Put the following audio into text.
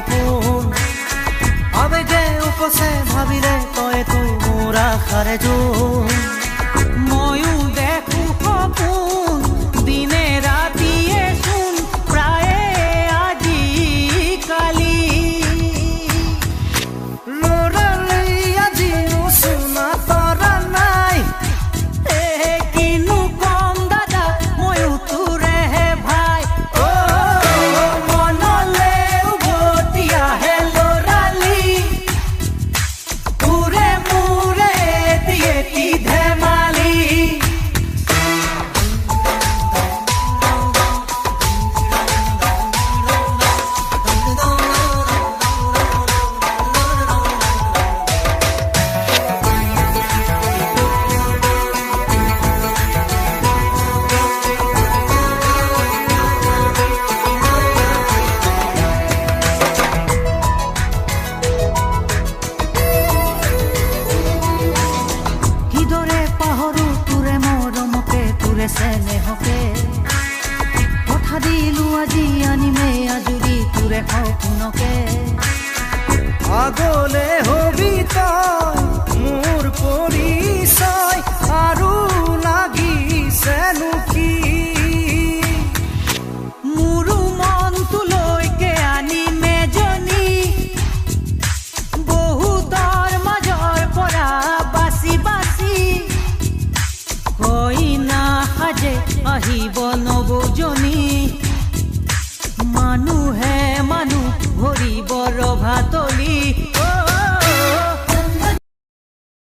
সপোন আবেগে উপচে ভাবিলে তই তো মোৰ আশাৰে জোন ময়ো দেখো সপোন দিনে ৰাতিয়ে চোন প্ৰায়ে আজি কালি লৰালি আজিও চোনা তৰা নাই কিনো কম দাদা ময়ো তোৰে ভাই মনলে উভতি আহে লৰালি তোৰে মোৰে দিয়ে কি ধেমালি চেনেহকে কথা দিলো আজি আনিমে আজুৰি তোৰে সপোনকে আগলে হবি তই মোৰ